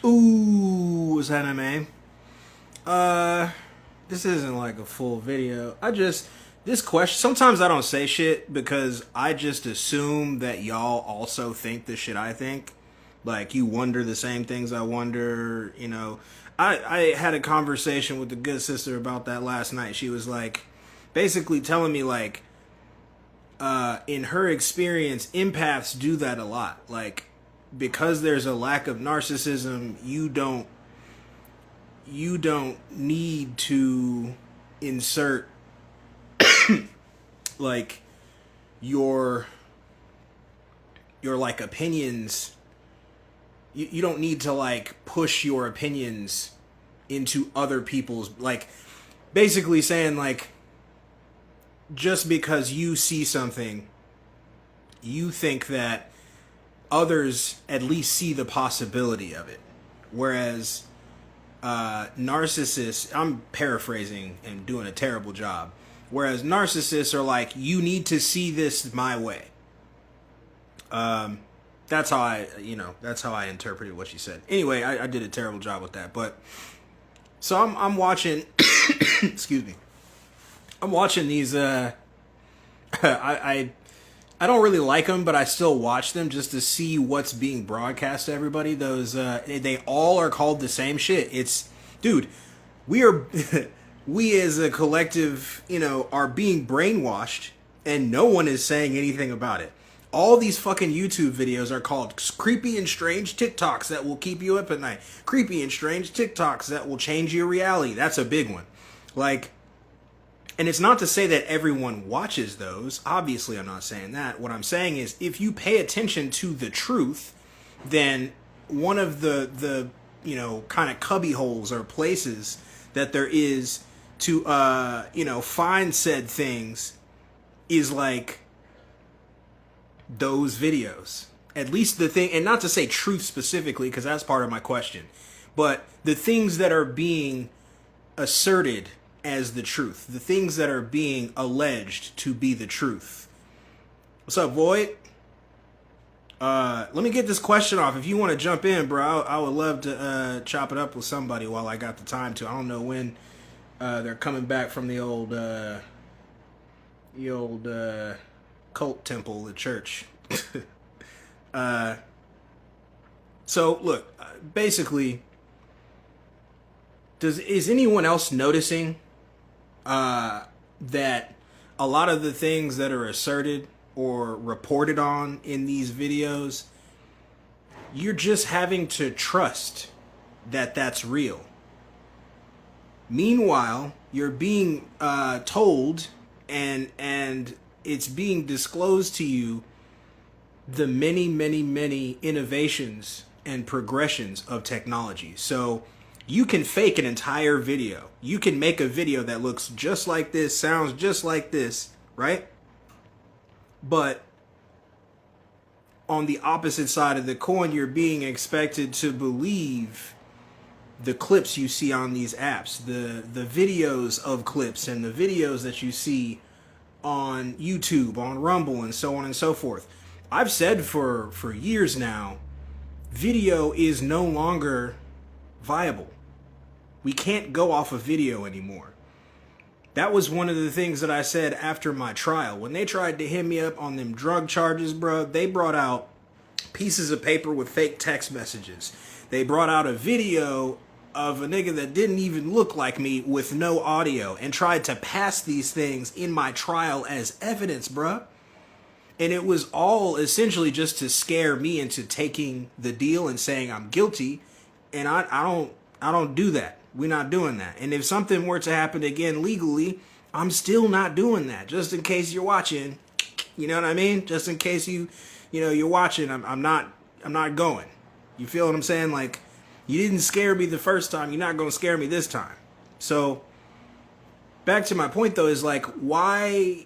Ooh, what's anime? This isn't like a full video. This question, sometimes I don't say shit because I just assume that y'all also think the shit I think. Like, you wonder the same things I wonder, you know. I had a conversation with the good sister about that last night. She was like, basically telling me, like, in her experience, empaths do that a lot. Like, because there's a lack of narcissism, you don't need to insert like your like opinions. You don't need to like push your opinions into other people's, like, basically saying, like, just because you see something, you think that others at least see the possibility of it. Whereas narcissists, I'm paraphrasing and doing a terrible job. Whereas narcissists are like, you need to see this my way. That's how I interpreted what she said. Anyway, I did a terrible job with that. But so I'm watching. Excuse me. I'm watching these. I don't really like them, but I still watch them just to see what's being broadcast to everybody. Those they all are called the same shit. It's, dude, we are we as a collective, are being brainwashed, and no one is saying anything about it. All these fucking YouTube videos are called creepy and strange TikToks that will keep you up at night. Creepy and strange TikToks that will change your reality. That's a big one. Like, and it's not to say that everyone watches those. Obviously, I'm not saying that. What I'm saying is, if you pay attention to the truth, then one of the kind of cubby holes or places that there is to, find said things is like those videos. At least the thing, and not to say truth specifically, because that's part of my question, but the things that are being asserted as the truth, the things that are being alleged to be the truth. What's up, Void? Let me get this question off. If you want to jump in, bro, I would love to chop it up with somebody while I got the time to. I don't know when they're coming back from the old cult temple, the church. So look, basically, is anyone else noticing that a lot of the things that are asserted or reported on in these videos, you're just having to trust that that's real? Meanwhile, you're being told and it's being disclosed to you the many, many, many innovations and progressions of technology. So you can fake an entire video. You can make a video that looks just like this, sounds just like this, right? But on the opposite side of the coin, you're being expected to believe the clips you see on these apps, the videos of clips and the videos that you see on YouTube, on Rumble, and so on and so forth. I've said for years now, video is no longer viable. We can't go off of video anymore. That was one of the things that I said after my trial. When they tried to hit me up on them drug charges, bro, they brought out pieces of paper with fake text messages. They brought out a video of a nigga that didn't even look like me with no audio and tried to pass these things in my trial as evidence, bruh. And it was all essentially just to scare me into taking the deal and saying I'm guilty. And I don't do that. We're not doing that. And if something were to happen again legally, I'm still not doing that. Just in case you're watching, you know what I mean? Just in case you're watching, I'm not going. You feel what I'm saying? Like, you didn't scare me the first time, you're not going to scare me this time. So back to my point though, is like, why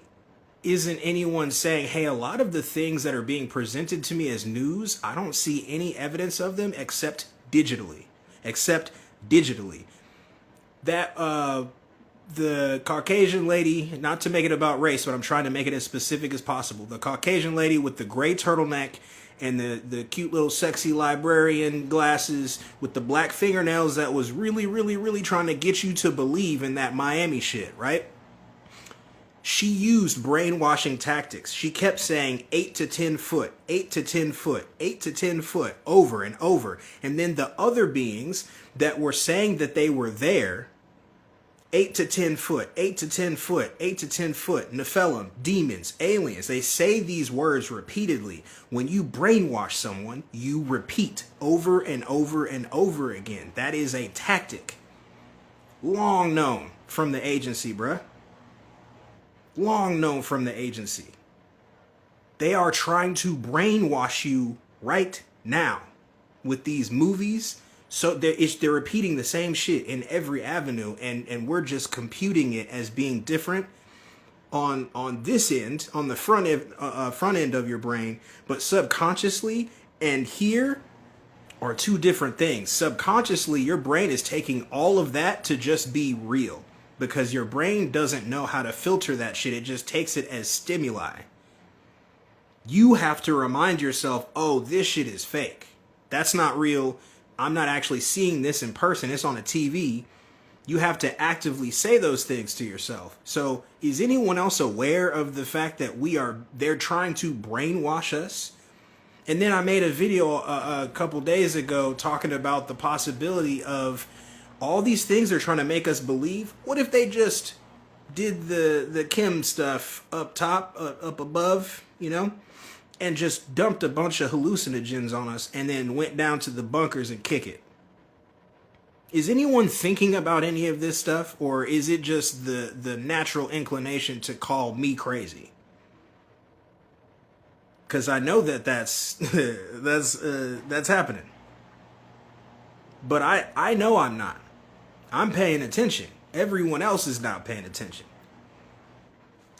isn't anyone saying, hey, a lot of the things that are being presented to me as news, I don't see any evidence of them except digitally. That the Caucasian lady, not to make it about race, but I'm trying to make it as specific as possible. The Caucasian lady with the gray turtleneck and the cute little sexy librarian glasses with the black fingernails that was really trying to get you to believe in that Miami shit, right? She used brainwashing tactics. She kept saying 8 to 10 foot, 8 to 10 foot, 8 to 10 foot over and over. And then the other beings that were saying that they were there, 8 to 10 foot, 8 to 10 foot, 8 to 10 foot, Nephilim, demons, aliens. They say these words repeatedly. When you brainwash someone, you repeat over and over and over again. That is a tactic. Long known from the agency, bruh. Long known from the agency. They are trying to brainwash you right now with these movies. So they're repeating the same shit in every avenue, and we're just computing it as being different on this end, on the front end of your brain, but subconsciously and here are two different things. Subconsciously, your brain is taking all of that to just be real, because your brain doesn't know how to filter that shit. It just takes it as stimuli. You have to remind yourself, oh, this shit is fake. That's not real. I'm not actually seeing this in person. It's on a TV. You have to actively say those things to yourself. So is anyone else aware of the fact that they're trying to brainwash us? And then I made a video a couple days ago talking about the possibility of all these things they're trying to make us believe. What if they just did the Kim stuff up top, up above, you know, and just dumped a bunch of hallucinogens on us and then went down to the bunkers and kick it? Is anyone thinking about any of this stuff, or is it just the natural inclination to call me crazy? Because I know that's that's happening. But I know I'm not. I'm paying attention. Everyone else is not paying attention.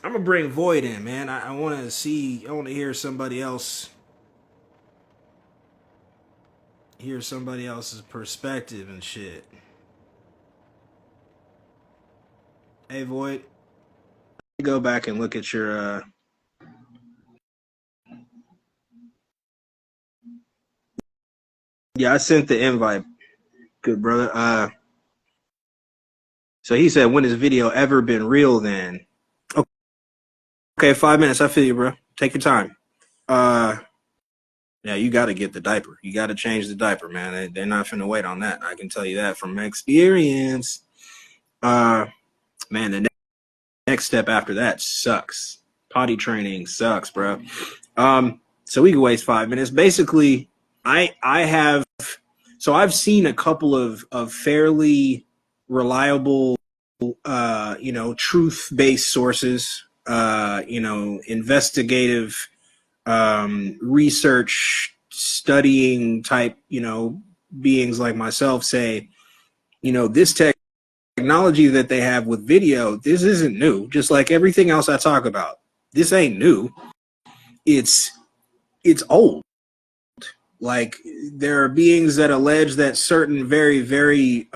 I'm gonna bring Void in, man. I want to hear somebody else. Hear somebody else's perspective and shit. Hey, Void. Go back and look at your Yeah, I sent the invite. Good brother. So he said, when has video ever been real then? Okay, 5 minutes. I feel you, bro. Take your time. Yeah, you got to get the diaper. You got to change the diaper, man. They're not finna wait on that. I can tell you that from experience. Man, the next step after that sucks. Potty training sucks, bro. So we can waste 5 minutes. Basically, I've seen a couple of fairly reliable, truth-based sources, investigative, research studying type, beings like myself say, this technology that they have with video, this isn't new. Just like everything else I talk about, this ain't new. It's old. Like, there are beings that allege that certain very, very,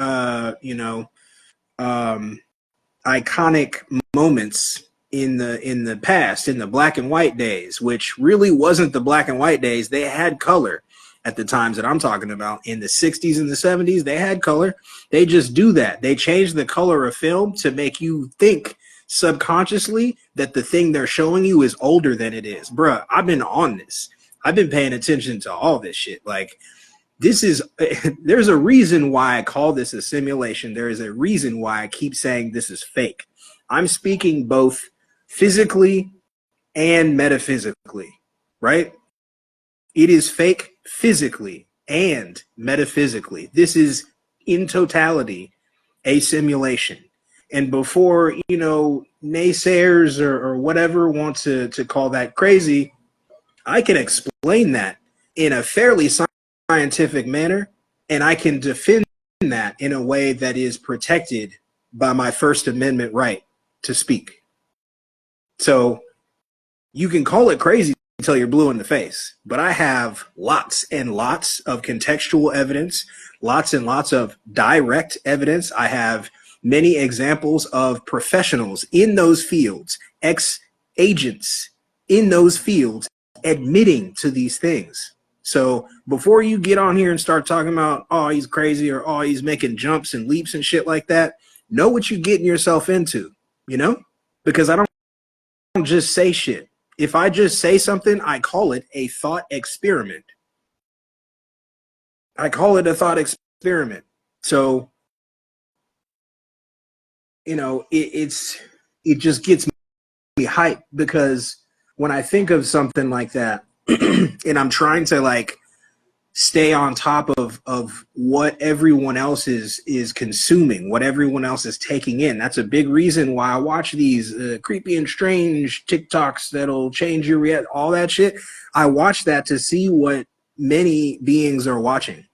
iconic moments in the past, in the black and white days, which really wasn't the black and white days. They had color at the times that I'm talking about. In the 60s and the 70s, they had color. They just do that. They change the color of film to make you think subconsciously that the thing they're showing you is older than it is. Bruh, I've been on this. I've been paying attention to all this shit. Like, there's a reason why I call this a simulation. There is a reason why I keep saying this is fake. I'm speaking both physically and metaphysically, right? It is fake physically and metaphysically. This is in totality a simulation. And before, naysayers or whatever want to call that crazy, I can explain that in a fairly scientific manner, and I can defend that in a way that is protected by my First Amendment right to speak. So you can call it crazy until you're blue in the face, but I have lots and lots of contextual evidence, lots and lots of direct evidence. I have many examples of professionals in those fields, ex-agents in those fields, admitting to these things. So before you get on here and start talking about, oh, he's crazy, or oh, he's making jumps and leaps and shit like that, know what you're getting yourself into, you know? Because I don't just say shit. If I just say something, I call it a thought experiment. I call it a thought experiment. So, you know, it just gets me hyped, because when I think of something like that and I'm trying to like stay on top of what everyone else is consuming, what everyone else is taking in. That's a big reason why I watch these creepy and strange TikToks that'll change your react, all that shit. I watch that to see what many beings are watching.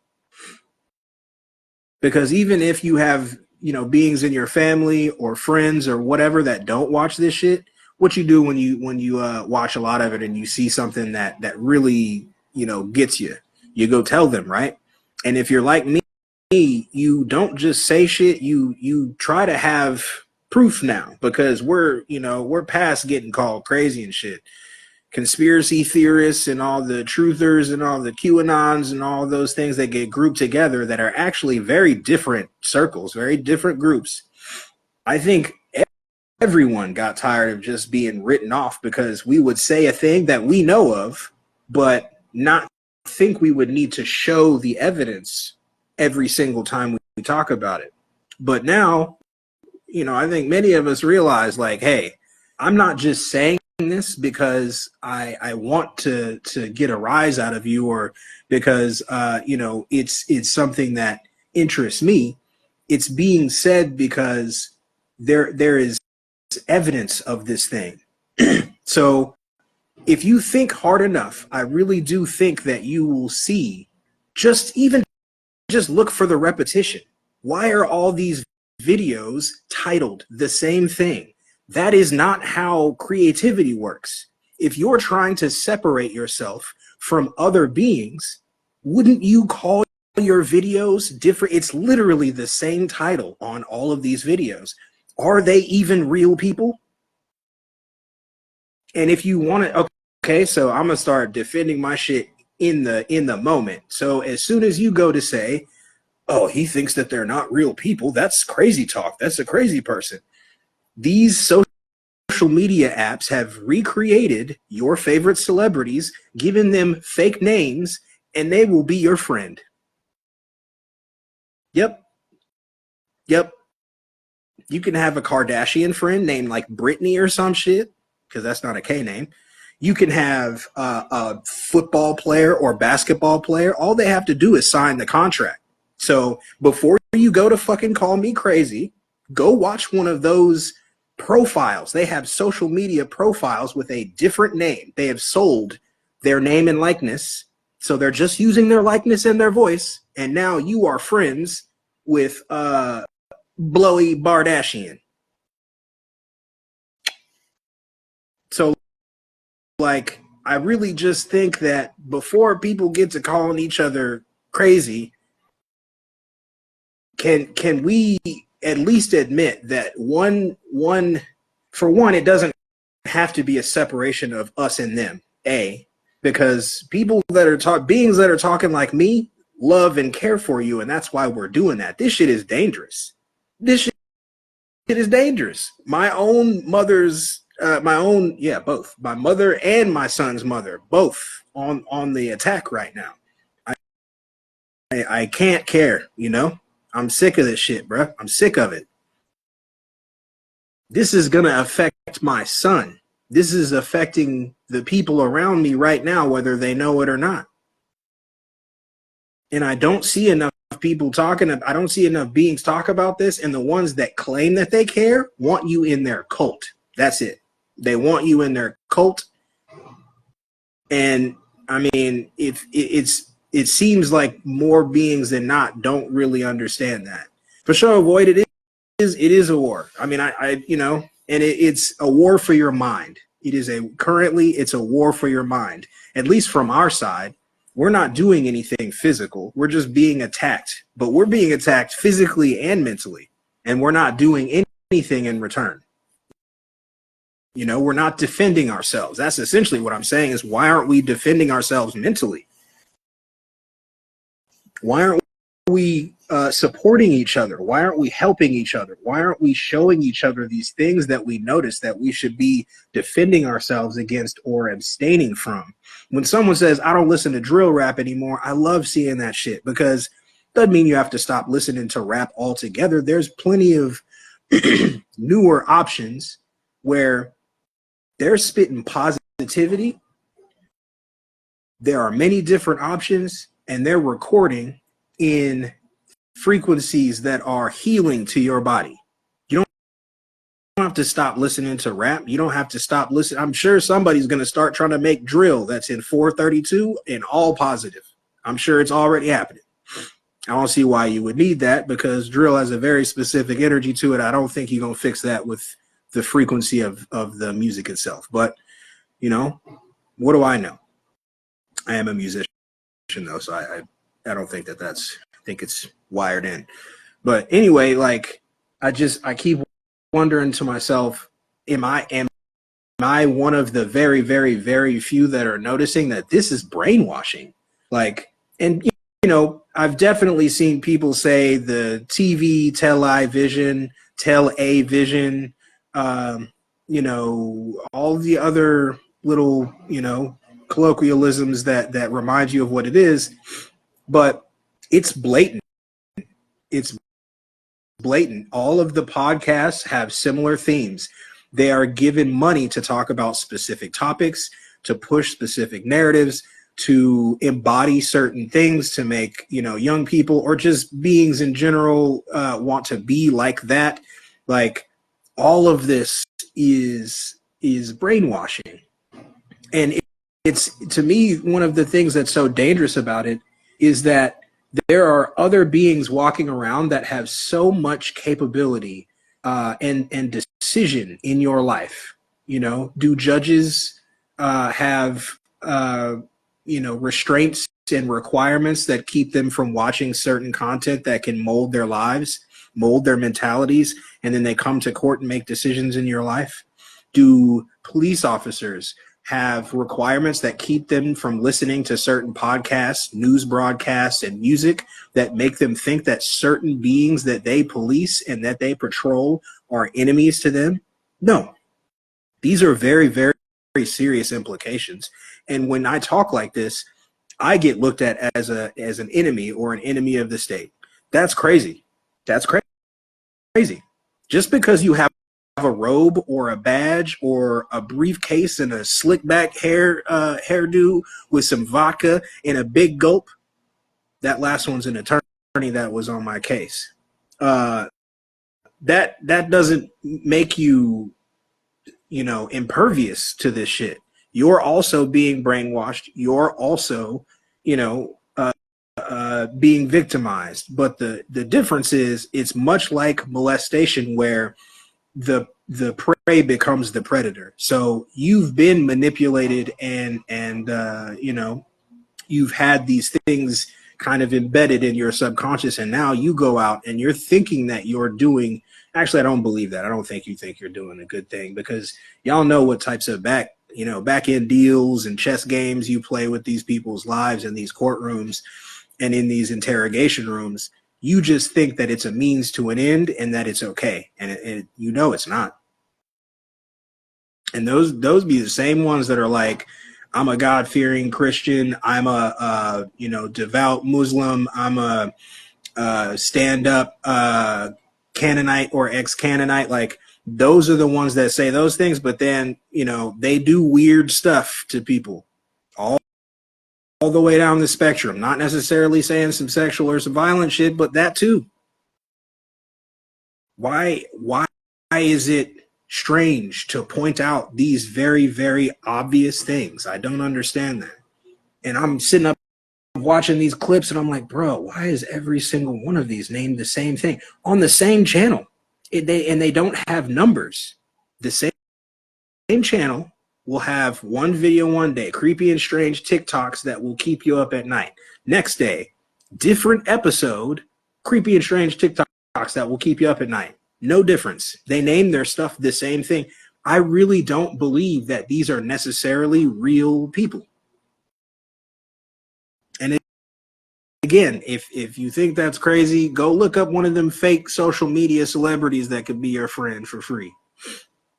Because even if you have, you know, beings in your family or friends or whatever that don't watch this shit, what you do when you watch a lot of it and you see something that really, you know, gets you, you go tell them, right? And if you're like me, you don't just say shit, you try to have proof now, because we're past getting called crazy and shit. Conspiracy theorists and all the truthers and all the QAnons and all those things that get grouped together that are actually very different circles, very different groups. I think everyone got tired of just being written off because we would say a thing that we know of, but not think we would need to show the evidence every single time we talk about it. But now, you know, I think many of us realize, like, hey, I'm not just saying this because I want to get a rise out of you, or because you know, it's something that interests me. It's being said because there is evidence of this thing. So if you think hard enough, I really do think that you will see, just look for the repetition. Why are all these videos titled the same thing? That is not how creativity works. If you're trying to separate yourself from other beings, wouldn't you call your videos different? It's literally the same title on all of these videos. Are they even real people? And if you want to, okay, so I'm gonna start defending my shit in the moment. So as soon as you go to say, oh, he thinks that they're not real people, that's crazy talk, that's a crazy person. These social media apps have recreated your favorite celebrities, given them fake names, and they will be your friend. Yep. You can have a Kardashian friend named like Brittany or some shit, because that's not a K name. You can have a football player or basketball player. All they have to do is sign the contract. So before you go to fucking call me crazy, go watch one of those profiles. They have social media profiles with a different name. They have sold their name and likeness. So they're just using their likeness and their voice. And now you are friends with Blowy Bardashian. So, like, I really just think that before people get to calling each other crazy, can we at least admit that for one, it doesn't have to be a separation of us and them. Because people that are beings that are talking like me love and care for you, and that's why we're doing that. This shit is dangerous. This shit is dangerous. My own mother's both my mother and my son's mother, both on the attack right now. I can't care, you know. I'm sick of this shit, bro. I'm sick of it. This is gonna affect my son. This is affecting the people around me right now, whether they know it or not. And I don't see enough people talking. I don't see enough beings talk about this. And the ones that claim that they care want you in their cult. That's it. They want you in their cult. And I mean, it seems like more beings than not don't really understand that. For sure, Void, it is a war. I mean, I you know, and it's a war for your mind. It's a war for your mind. At least from our side, we're not doing anything physical. We're just being attacked, but we're being attacked physically and mentally, and we're not doing anything in return. You know, we're not defending ourselves. That's essentially what I'm saying is, why aren't we defending ourselves mentally? Why aren't we supporting each other? Why aren't we helping each other? Why aren't we showing each other these things that we notice that we should be defending ourselves against or abstaining from? When someone says, I don't listen to drill rap anymore, I love seeing that shit, because it doesn't mean you have to stop listening to rap altogether. There's plenty of newer options where they're spitting positivity. There are many different options, and they're recording in frequencies that are healing to your body. You don't have to stop listening to rap. You don't have to stop listening. I'm sure somebody's going to start trying to make drill that's in 432 and all positive. I'm sure it's already happening. I don't see why you would need that, because drill has a very specific energy to it. I don't think you're going to fix that with the frequency of the music itself. But, you know, what do I know? I am a musician, though, so I don't think that's, I think it's wired in. But anyway, like, I keep wondering to myself, am I one of the very, very, very few that are noticing that this is brainwashing? Like, and you know, I've definitely seen people say the TV, television, tele-vision, you know, all the other little, you know, colloquialisms that remind you of what it is, but it's blatant. It's blatant. All of the podcasts have similar themes. They are given money to talk about specific topics, to push specific narratives, to embody certain things, to make, you know, young people or just beings in general want to be like that. Like, all of this is brainwashing. And it's, to me, one of the things that's so dangerous about it is that there are other beings walking around that have so much capability and decision in your life. You know, do judges have you know, restraints and requirements that keep them from watching certain content that can mold their lives, mold their mentalities, and then they come to court and make decisions in your life? Do police officers have requirements that keep them from listening to certain podcasts, news broadcasts, and music that make them think that certain beings that they police and that they patrol are enemies to them? No. These are very, very, very serious implications. And when I talk like this, I get looked at as an enemy or an enemy of the state. That's crazy. That's crazy. Just because you have a robe or a badge or a briefcase and a slick back hairdo with some vodka and a big gulp, that last one's an attorney that was on my case. That doesn't make you, you know, impervious to this shit. You're also being brainwashed. You're also, you know, being victimized. But the difference is, it's much like molestation, where the prey becomes the predator. So you've been manipulated and you know, you've had these things kind of embedded in your subconscious, and now you go out and you're thinking that you're doing, actually I don't believe that. I don't think you think you're doing a good thing, because y'all know what types of back end deals and chess games you play with these people's lives in these courtrooms and in these interrogation rooms. You just think that it's a means to an end and that it's okay, and you know it's not. And those be the same ones that are like, I'm a God-fearing Christian, I'm a you know, devout Muslim, I'm a stand-up Canaanite or ex-Canaanite. Like, those are the ones that say those things, but then, you know, they do weird stuff to people all the way down the spectrum. Not necessarily saying some sexual or some violent shit, but that too. Why is it strange to point out these very, very obvious things? I don't understand that. And I'm sitting up watching these clips and I'm like, bro, why is every single one of these named the same thing on the same channel? They don't have numbers. The same channel will have one video one day, creepy and strange TikToks that will keep you up at night. Next day, different episode, creepy and strange TikToks that will keep you up at night. No difference. They name their stuff the same thing. I really don't believe that these are necessarily real people. And again, if you think that's crazy, go look up one of them fake social media celebrities that could be your friend for free.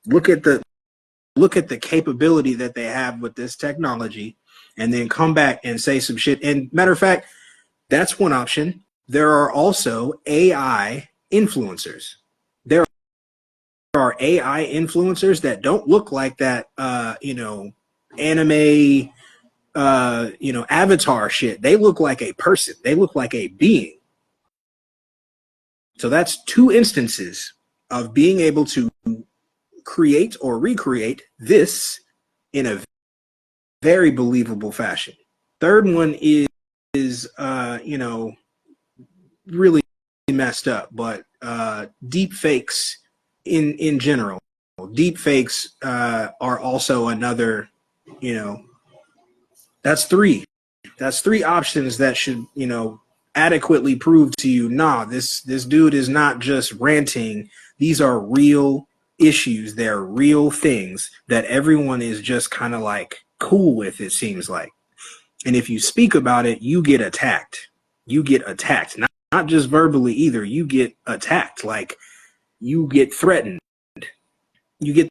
Look at the capability that they have with this technology, and then come back and say some shit. And matter of fact, that's one option. There are also AI influencers. There are AI influencers that don't look like that, anime, avatar shit. They look like a person. They look like a being. So that's two instances of being able to create or recreate this in a very believable fashion. Third one is really messed up, but deep fakes in general. Deep fakes are also another, that's three. That's three options that should, adequately prove to you, nah, this dude is not just ranting. These are real issues. They're real things that everyone is just kind of like cool with, it seems like. And if you speak about it, you get attacked. You get attacked. Not just verbally either. You get attacked. Like, you get threatened. You get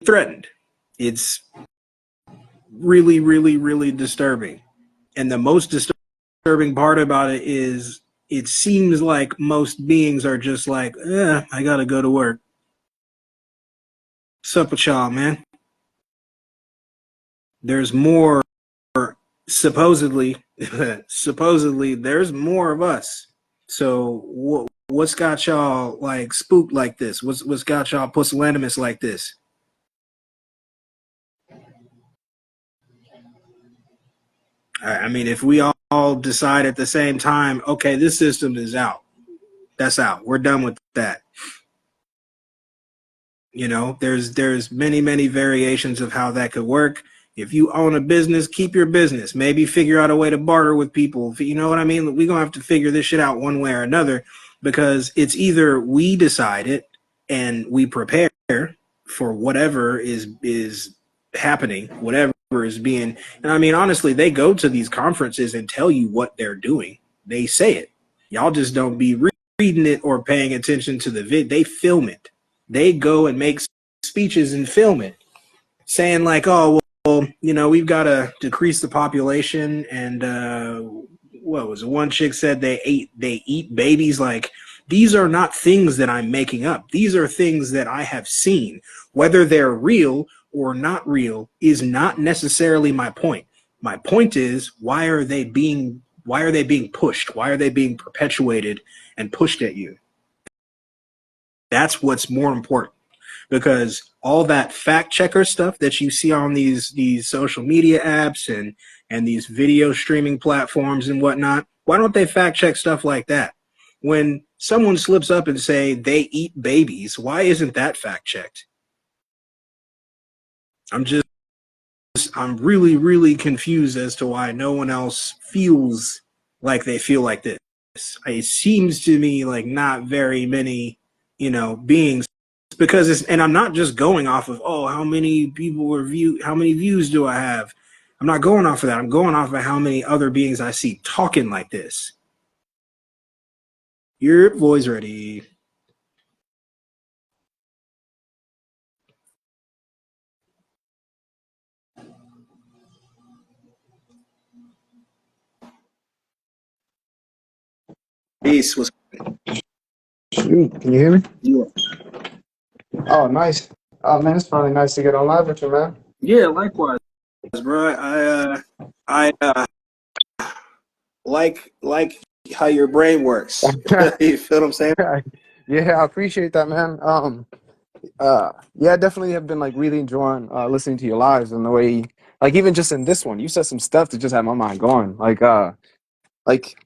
threatened. It's really, really, really disturbing. And the most disturbing part about it is it seems like most beings are just like, I gotta go to work. What's up with y'all, man? There's more, supposedly, supposedly, there's more of us. So what's got y'all like spooked like this? What's got y'all pusillanimous like this? I mean, if we all decide at the same time, okay, this system is out, that's out. We're done with that. There's many variations of how that could work. If you own a business, keep your business. Maybe figure out a way to barter with people. You know what I mean? We're gonna have to figure this shit out one way or another, because it's either we decide it and we prepare for whatever is happening, whatever is being. And I mean, honestly, they go to these conferences and tell you what they're doing. They say it. Y'all just don't be reading it or paying attention to the vid. They film it. They go and make speeches and film it, saying like, oh, well, we've got to decrease the population. And what was it? One chick said they eat babies. Like, these are not things that I'm making up. These are things that I have seen. Whether they're real or not real is not necessarily my point. My point is, why are they being pushed? Why are they being perpetuated and pushed at you? That's what's more important, because all that fact checker stuff that you see on these social media apps and these video streaming platforms and whatnot, why don't they fact check stuff like that? When someone slips up and say they eat babies, why isn't that fact checked? I'm really, really confused as to why no one else feels like they feel like this. It seems to me like not very many, beings, because and I'm not just going off of, oh, how many people were how many views do I have? I'm not going off of that. I'm going off of how many other beings I see talking like this. Your voice ready. Peace. What's Shoot, can you hear me? yeah. Oh, nice. Oh man, it's finally nice to get on live with you, man. Yeah, likewise, bro. I like how your brain works. You feel what I'm saying? Yeah, I appreciate that, man. Yeah, I definitely have been like really enjoying listening to your lives and the way, like even just in this one, you said some stuff that just had my mind going. Like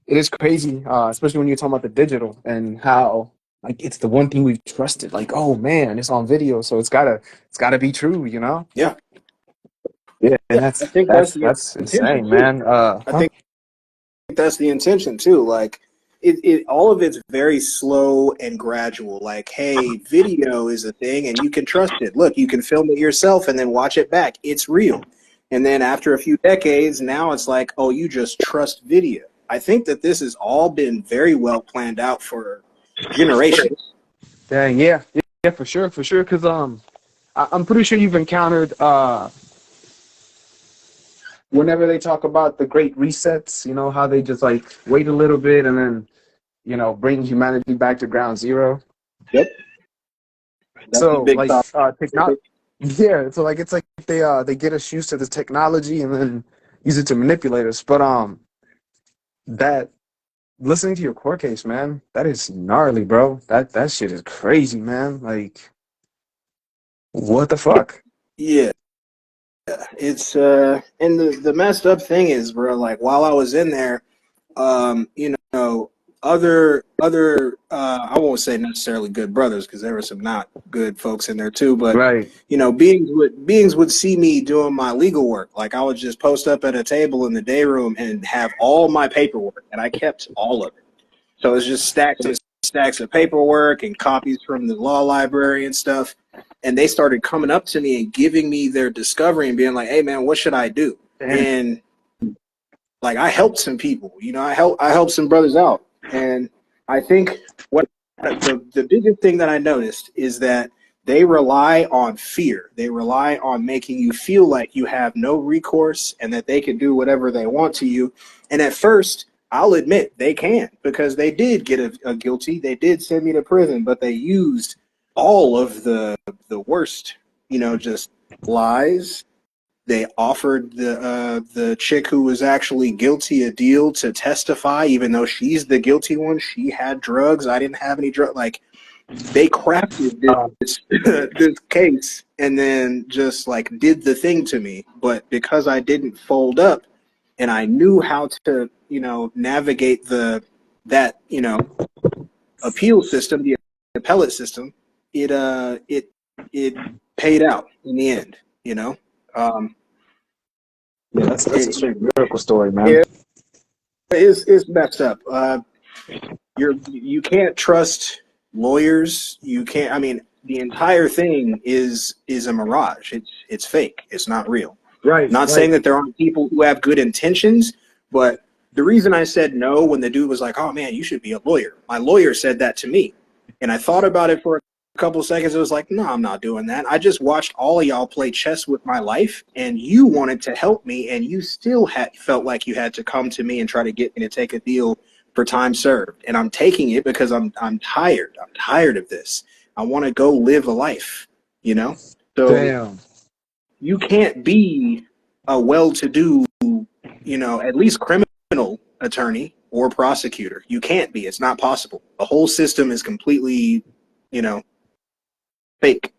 it is crazy, especially when you're talking about the digital and how like it's the one thing we've trusted. Like, oh man, it's on video, so it's gotta be true, you know? Yeah. Yeah, and Yeah. that's I think that's that's the that's intention insane, too. man. I think that's the intention too. Like, all of it's very slow and gradual. Like, hey, video is a thing and you can trust it. Look, you can film it yourself and then watch it back. It's real. And then after a few decades, now it's like, oh, you just trust video. I think that this has all been very well planned out for generations. Dang, yeah, yeah, for sure, for sure. Because I'm pretty sure you've encountered whenever they talk about the great resets, you know, how they just like wait a little bit and then, you know, bring humanity back to ground zero. Yep. That's a So big like thought. technology, yeah. So like it's like they get us used to this technology and then use it to manipulate us. But that listening to your court case, man, that is gnarly, bro. That shit is crazy, man. Like, what the fuck? Yeah. It's and the messed up thing is, bro, like while I was in there, you know, other I won't say necessarily good brothers because there were some not good folks in there too, but Right. you know, beings would see me doing my legal work. Like I would just post up at a table in the day room and have all my paperwork, and I kept all of it. So it's just stacks and stacks of paperwork and copies from the law library and stuff. And they started coming up to me and giving me their discovery and being like, "Hey, man, what should I do?" Damn. And like I helped some people, you know, I helped some brothers out. And I think what the biggest thing that I noticed is that they rely on fear. They rely on making you feel like you have no recourse and that they can do whatever they want to you. And at first, I'll admit they can because they did get a guilty. They did send me to prison, but they used all of the worst, you know, just lies. They offered the chick who was actually guilty a deal to testify, even though she's the guilty one. She had drugs. I didn't have any drugs. Like they crafted this this case and then just like did the thing to me. But because I didn't fold up and I knew how to, you know, navigate that you know appeal system, the appellate system, it paid out in the end. You know. Um, Yeah, that's a it, straight miracle story, man. Yeah, it's messed up. You can't trust lawyers. You can't. I mean, the entire thing is a mirage. It's fake. It's not real. Right, Not saying right. that there aren't people who have good intentions, but the reason I said no when the dude was like, "Oh man, you should be a lawyer," my lawyer said that to me, and I thought about it for a couple of seconds. It was like, "No, I'm not doing that. I just watched all of y'all play chess with my life, and you wanted to help me, and you still felt like you had to come to me and try to get me to take a deal for time served, and I'm taking it because I'm tired. I'm tired of this. I want to go live a life, you know." So Damn. you can't be a well-to-do, you know, at least criminal attorney or prosecutor. You can't be. It's not possible. The whole system is completely, you know, fake.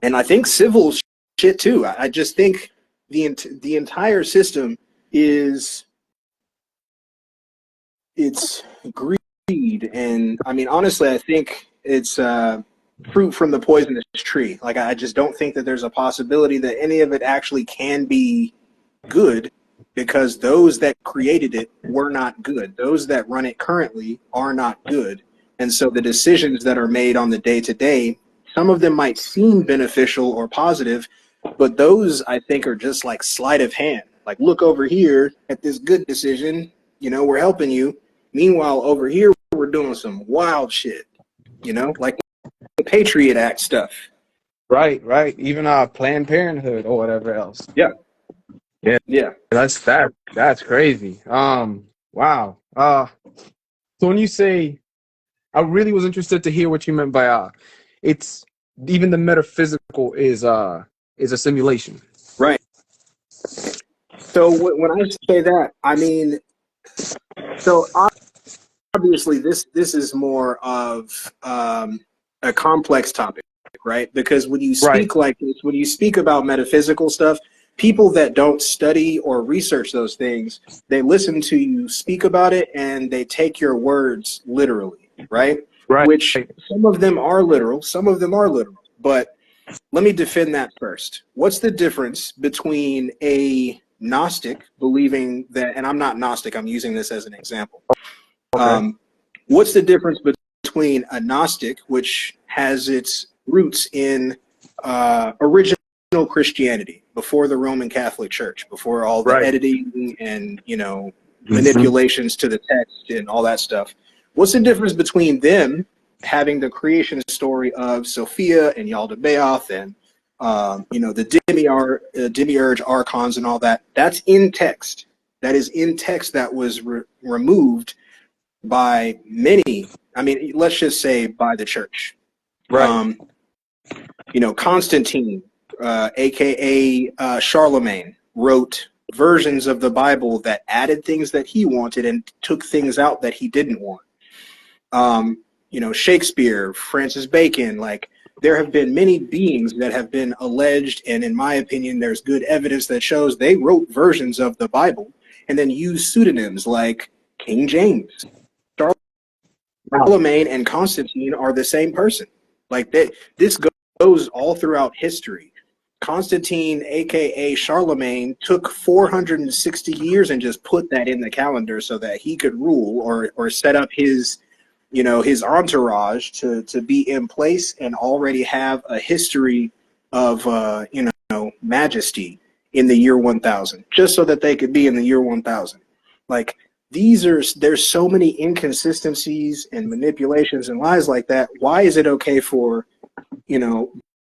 And I think civil shit too. I just think the entire system is it's greed, and I mean honestly, I think it's fruit from the poisonous tree. Like I just don't think that there's a possibility that any of it actually can be good because those that created it were not good. Those that run it currently are not good. And so the decisions that are made on the day to day, some of them might seem beneficial or positive, but those I think are just like sleight of hand. Like, look over here at this good decision, you know, we're helping you. Meanwhile, over here, we're doing some wild shit, you know, like the Patriot Act stuff. Right, right. Even Planned Parenthood or whatever else. Yeah. Yeah, Yeah. that's crazy. Wow. So when you say, I really was interested to hear what you meant by it's even the metaphysical is a simulation. Right. So when I say that, I mean, so obviously this is more of a complex topic, right? Because when you Right. speak like this, when you speak about metaphysical stuff, people that don't study or research those things, they listen to you speak about it and they take your words literally, right? Right. Which some of them are literal, some of them are literal. But let me defend that first. What's the difference between a Gnostic believing that, and I'm not Gnostic, I'm using this as an example. Okay. What's the difference between a Gnostic, which has its roots in original Christianity, before the Roman Catholic Church, before all the Right. editing and, manipulations to the text and all that stuff? What's the difference between them having the creation story of Sophia and Yaldabaoth and the demiurge archons and all that? That's in text. That is in text that was removed by many. I mean, let's just say by the church. Right. Constantine, aka Charlemagne, wrote versions of the Bible that added things that he wanted and took things out that he didn't want. Shakespeare, Francis Bacon, like, there have been many beings that have been alleged, and in my opinion, there's good evidence that shows they wrote versions of the Bible and then used pseudonyms like King James. Charlemagne and Constantine are the same person. Like, this goes all throughout history. Constantine, aka Charlemagne, took 460 years and just put that in the calendar so that he could rule or set up his entourage to be in place and already have a history of majesty in the year 1000, just so that they could be in the year 1000. Like, there's so many inconsistencies and manipulations and lies like that. Why is it okay for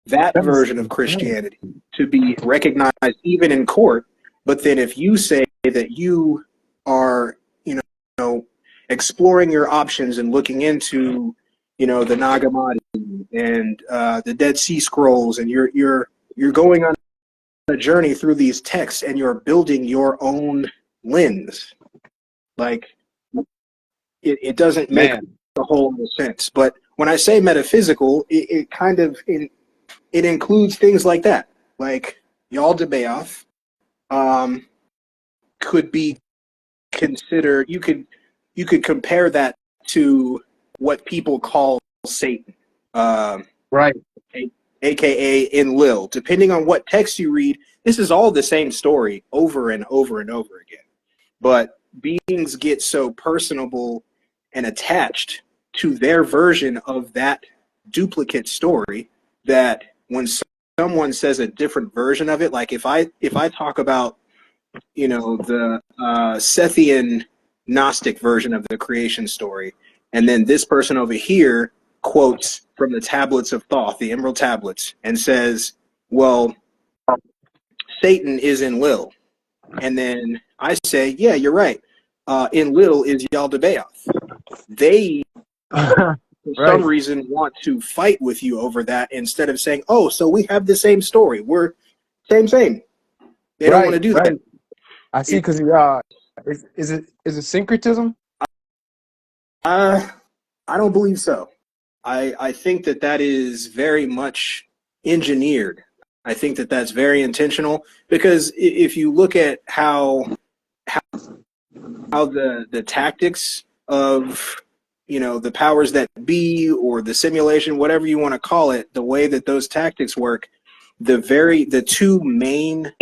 that version of Christianity to be recognized even in court, but then if you say that you are exploring your options and looking into the Nag Hammadi and the Dead Sea Scrolls, and you're going on a journey through these texts and you're building your own lens, like, it doesn't make a whole lot of sense. But when I say metaphysical, it kind of it includes things like that, like Yaldabaoth could be considered. You could compare that to what people call Satan, Right. aka Enlil. Depending on what text you read, this is all the same story over and over and over again. But beings get so personable and attached to their version of that duplicate story that when someone says a different version of it, like if I talk about the Sethian Gnostic version of the creation story, and then this person over here quotes from the tablets of Thoth, the Emerald Tablets, and says, well, Satan is Enlil. And then I say, yeah, you're right. Enlil is Yaldabaoth. They, for some reason, want to fight with you over that instead of saying, oh, so we have the same story. We're same. They don't want to do that. I see, because is it syncretism? I don't believe so. I think that is very much engineered. I think that that's very intentional, because if you look at how the tactics of the powers that be, or the simulation, whatever you want to call it, the way that those tactics work, the two main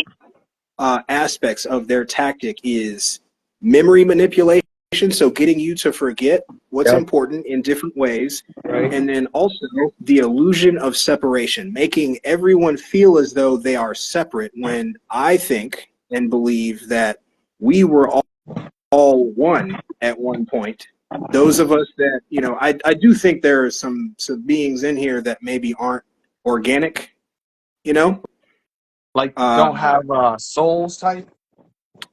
aspects of their tactic is memory manipulation, so getting you to forget what's important in different ways, and then also the illusion of separation, making everyone feel as though they are separate, when I think and believe that we were all one at one point. Those of us that, I do think there are some beings in here that maybe aren't organic, like don't have souls type.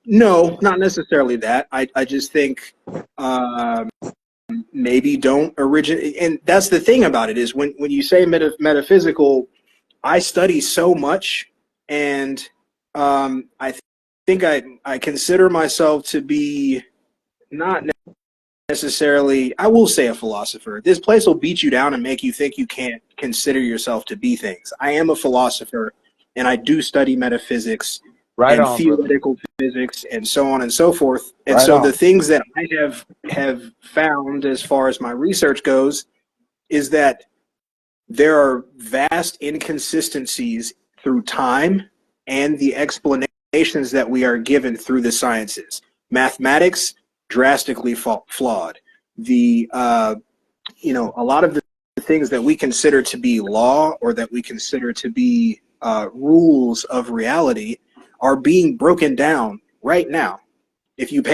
No, not necessarily that. I just think maybe don't originate. And that's the thing about it, is when you say metaphysical, I study so much, and I think I consider myself to be not necessarily, I will say, a philosopher. This place will beat you down and make you think you can't consider yourself to be things. I am a philosopher, and I do study metaphysics and theoretical physics and so on and so forth. And so the things that I have found as far as my research goes is that there are vast inconsistencies through time and the explanations that we are given through the sciences. Mathematics, drastically flawed. the a lot of the things that we consider to be law or that we consider to be rules of reality are being broken down right now. If you pay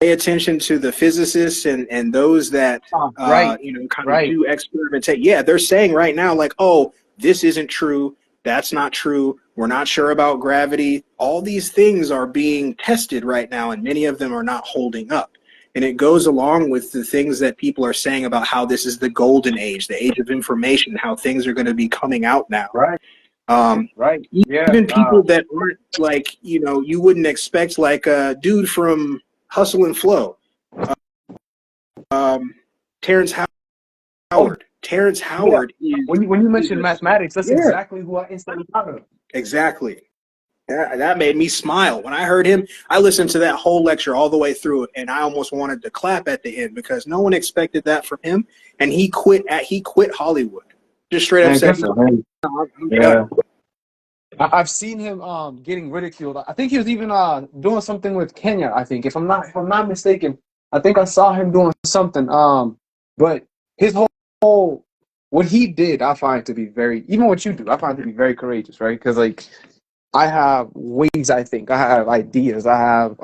attention to the physicists and those that Right, kind of right. do experimentate, yeah, they're saying right now like, oh, this isn't true, that's not true, we're not sure about gravity. All these things are being tested right now, and many of them are not holding up. And it goes along with the things that people are saying about how this is the golden age, the age of information, how things are going to be coming out now. Right, Um, right. Yeah. even people that aren't like, you wouldn't expect, like a dude from Hustle and Flow, um, Terrence Oh, Howard. Terrence yeah. Howard is, When you is mentioned a, mathematics, that's yeah, exactly who I instantly thought of. exactly. That made me smile. When I heard him, I listened to that whole lecture all the way through it, and I almost wanted to clap at the end because no one expected that from him, and he quit Hollywood. Just straight up Man, said, good for him. I'm Yeah. done. I've seen him getting ridiculed. I think he was even doing something with Kenya, I think. If I'm not mistaken. I think I saw him doing something. But his whole what he did, I find to be very, even what you do, I find to be very courageous, right? Because like I have ways I think, I have ideas, I have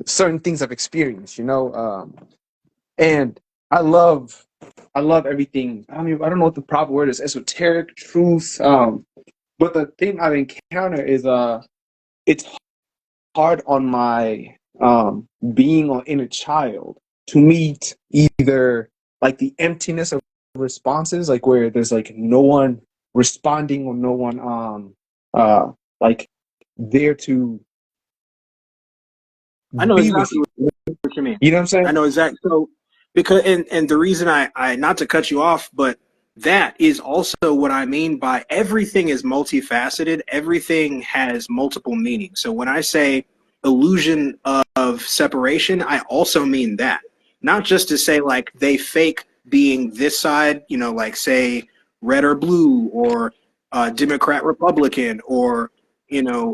certain things I've experienced, and I love I love everything. I don't know what the proper word is, esoteric truth. But the thing I've encountered is it's hard on my being or inner child to meet either like the emptiness of responses, like where there's like no one responding or no one uh like there to I know be with exactly you. what you mean. You know what I'm I saying? know exactly. So because and the reason I not to cut you off, but that is also what I mean by everything is multifaceted. Everything has multiple meanings. So when I say illusion of separation, I also mean that. Not just to say like they fake being this side, like say red or blue or Democrat Republican or you know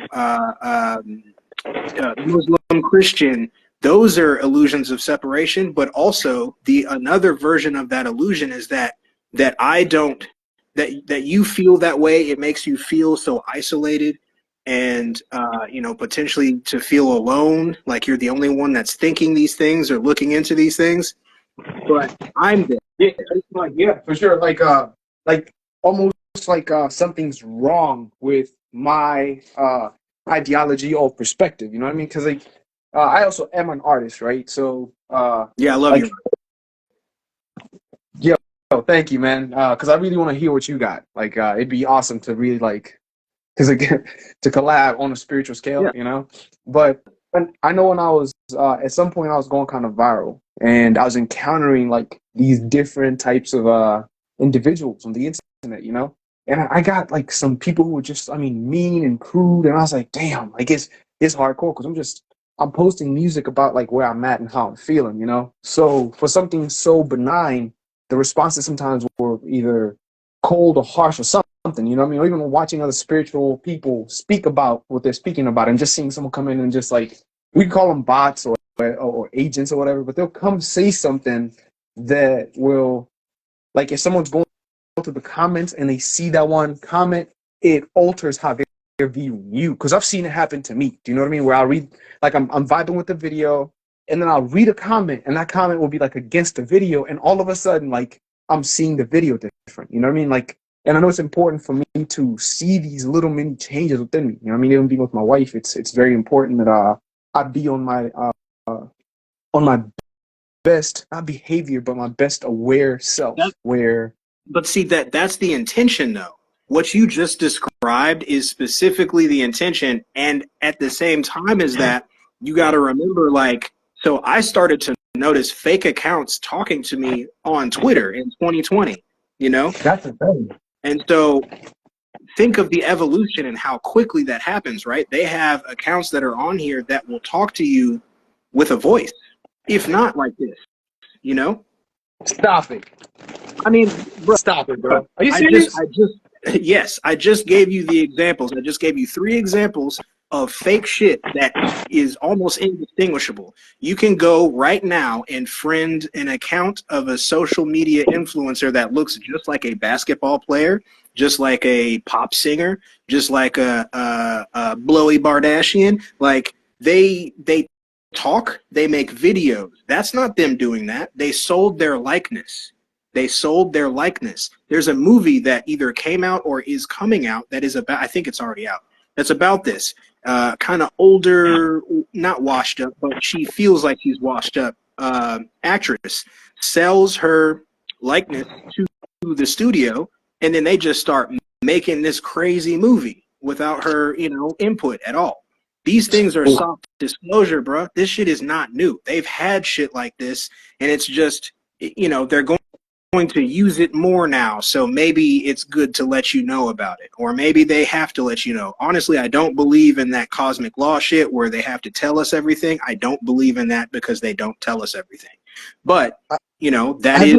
Muslim Christian. Those are illusions of separation, but also the another version of that illusion is that I don't that you feel that way. It makes you feel so isolated and potentially to feel alone, like you're the only one that's thinking these things or looking into these things. But I'm there. Yeah, it's like yeah, for sure. Like almost like something's wrong with my ideology or perspective. You know what I mean? Because like I also am an artist, right? So Yeah, I love you. like yo, thank you, man. Because I really want to hear what you got. Like it'd be awesome to really like because again to collab on a spiritual scale, Yeah. But I know when I was at some point I was going kind of viral, and I was encountering like these different types of individuals on the internet, and I got like some people who were just, I mean, mean and crude, and I was like, damn, like it's hardcore because I'm posting music about like where I'm at and how I'm feeling, So for something so benign, the responses sometimes were either cold or harsh or something, you know what I mean? Or even watching other spiritual people speak about what they're speaking about and just seeing someone come in and just like, we call them bots or agents or whatever, but they'll come say something that will, like if someone's going to the comments and they see that one comment, it alters how they're viewing you. Because I've seen it happen to me. Do you know what I mean? Where I'll read, like I'm vibing with the video, and then I'll read a comment, and that comment will be like against the video, and all of a sudden, like I'm seeing the video different. You know what I mean? Like, and I know it's important for me to see these little mini changes within me. You know what I mean? Even being with my wife, it's very important that I be on my best, not behavior, but my best aware self. Where But see that's the intention though. What you just described is specifically the intention, and at the same time as that, you got to remember like so I started to notice fake accounts talking to me on Twitter in 2020, you know? that's the thing. And so think of the evolution and how quickly that happens, right? They have accounts that are on here that will talk to you with a voice, if not like this, you know? Stop it. I mean, bro, Stop it, bro. Are you I just, serious? I just, yes, I just gave you the examples. I just gave you 3 examples of fake shit that is almost indistinguishable. You can go right now and friend an account of a social media influencer that looks just like a basketball player, just like a pop singer, just like a Blowy Bardashian. Like they talk, they make videos. That's not them doing that. They sold their likeness. They sold their likeness. There's a movie that either came out or is coming out that is about, I think it's already out, that's about this. Kind of older, not washed up, but she feels like she's washed up. Actress sells her likeness to the studio, and then they just start making this crazy movie without her, input at all. These things are soft disclosure, bro. This shit is not new. They've had shit like this, and it's just, they're going to use it more now, so maybe it's good to let you know about it, or maybe they have to let you know. Honestly, I don't believe in that cosmic law shit where they have to tell us everything. I don't believe in that because they don't tell us everything. But that is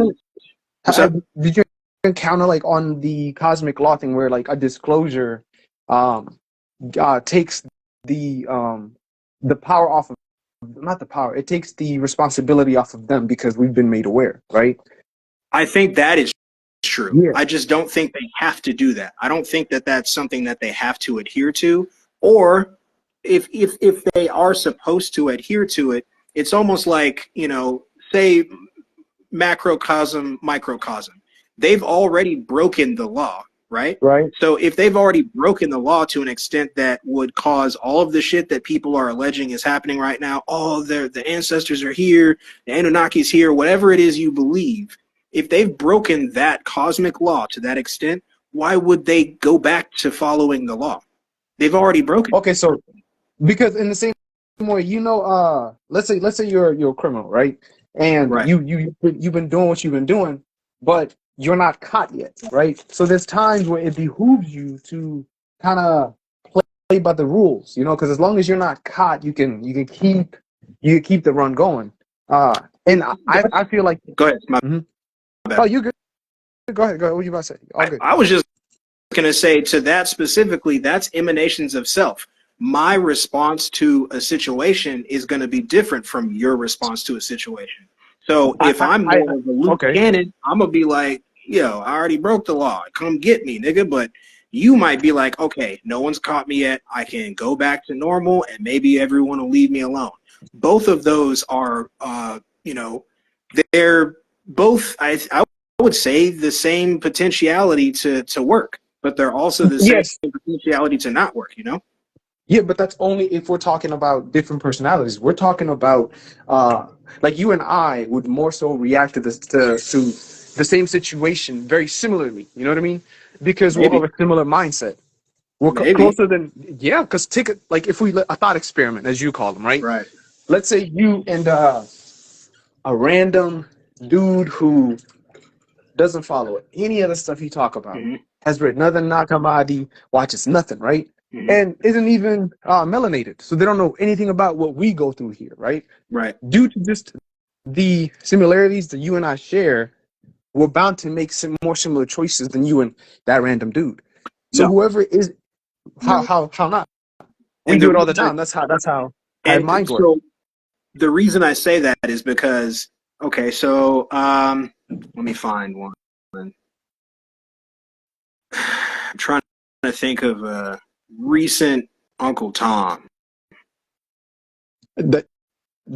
what's up. Did you encounter like on the cosmic law thing where like a disclosure takes the power off of, not the power, it takes the responsibility off of them because we've been made aware, right? I think that is true. Yeah. I just don't think they have to do that. I don't think that that's something that they have to adhere to. Or if they are supposed to adhere to it, it's almost like, say macrocosm, microcosm. They've already broken the law, right? Right. So if they've already broken the law to an extent that would cause all of the shit that people are alleging is happening right now, the ancestors are here, the Anunnaki's here, whatever it is you believe, if they've broken that cosmic law to that extent, why would they go back to following the law? They've already broken it. Okay, so because in the same way, let's say you're a criminal, right? And Right. you've been doing what you've been doing, but you're not caught yet, right? So there's times where it behooves you to kind of play by the rules, because as long as you're not caught, you can keep the run going. And I feel like Go ahead. My bad. Oh, you good? Go ahead. What you about to say? All good. I was just going to say to that specifically, that's emanations of self. My response to a situation is going to be different from your response to a situation. So if I'm more of a loose cannon, I'm going to be like, yo, I already broke the law. Come get me, nigga. But you might be like, okay, no one's caught me yet. I can go back to normal and maybe everyone will leave me alone. Both of those are, they're both, I would say, the same potentiality to work, but they're also the same potentiality to not work, Yeah, but that's only if we're talking about different personalities. We're talking about like you and I would more so react to this to the same situation very similarly. You know what I mean? Because we're of a similar mindset. We're closer than because like if we a thought experiment, as you call them, right? Right. Let's say you and a random dude who doesn't follow any of the stuff you talk about, has read nothing, Nakamadi, watches nothing, right? And isn't even melanated. So they don't know anything about what we go through here, right? Right. Due to just the similarities that you and I share, we're bound to make some more similar choices than you and that random dude. So whoever is, how not? We do it all the time. That's how mine works. So the reason I say that is because, okay, so let me find one. I'm trying to think of a recent Uncle Tom.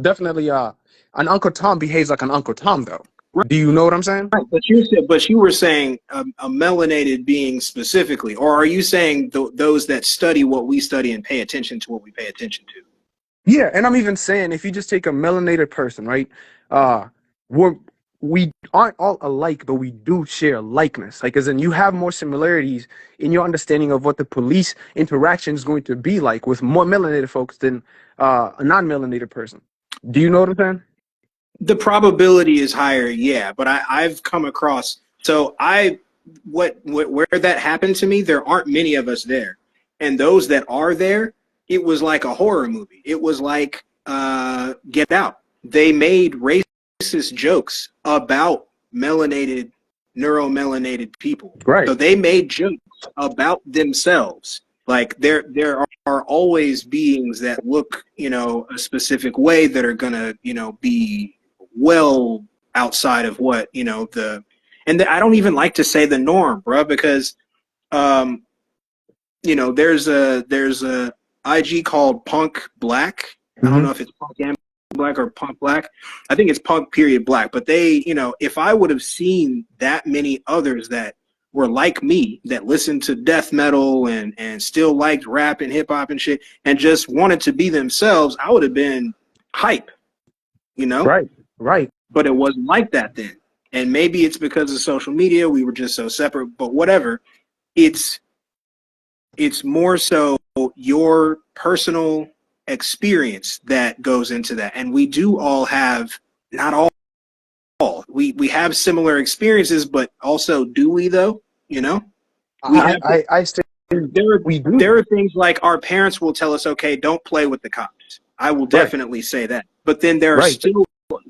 Definitely, an Uncle Tom behaves like an Uncle Tom, though. Right. Do you know what I'm saying? Right, but you were saying a melanated being specifically, or are you saying those that study what we study and pay attention to what we pay attention to? Yeah, and I'm even saying if you just take a melanated person, right? We aren't all alike, but we do share likeness. Like, as in, you have more similarities in your understanding of what the police interaction is going to be like with more melanated folks than a non-melanated person. Do you know what I'm saying? The probability is higher, yeah. But I've come across where that happened to me. There aren't many of us there, and those that are there, it was like a horror movie. It was like Get Out. They made racist jokes about neuromelanated people. Right. So they made jokes about themselves Like there are always beings that look, a specific way that are gonna, be well outside of what, I don't even like to say the norm, bro, because um, there's a IG called Punk Black. I don't Hmm. know if it's Punk and Black or Punk Black. I think it's Punk period Black. But they, if I would have seen that many others that were like me, that listened to death metal and still liked rap and hip hop and shit, and just wanted to be themselves, I would have been hype, you know. Right, right. But it wasn't like that then. And maybe it's because of social media. We were just so separate. But whatever. It's it's more so your personal experience that goes into that, and we do all have, not all, we have similar experiences, but also, do we though? We have I say there are we do. there are things like our parents will tell us, okay, don't play with the cops. I will Right, definitely say that. But then right.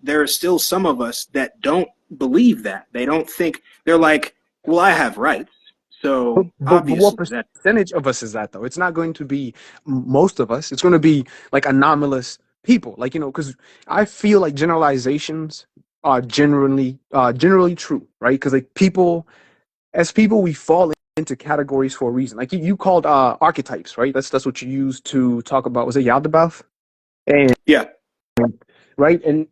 there are still some of us that don't believe that. They don't think, they're like, well, I have rights. But, So but what obviously that. percentage of us is that though? It's not going to be most of us. It's going to be like anomalous people. Like, because I feel like generalizations are generally true, right? Because like as people, we fall into categories for a reason. Like you called archetypes, right? That's what you used to talk about. Was it Yaldabaoth? And Yeah. right, and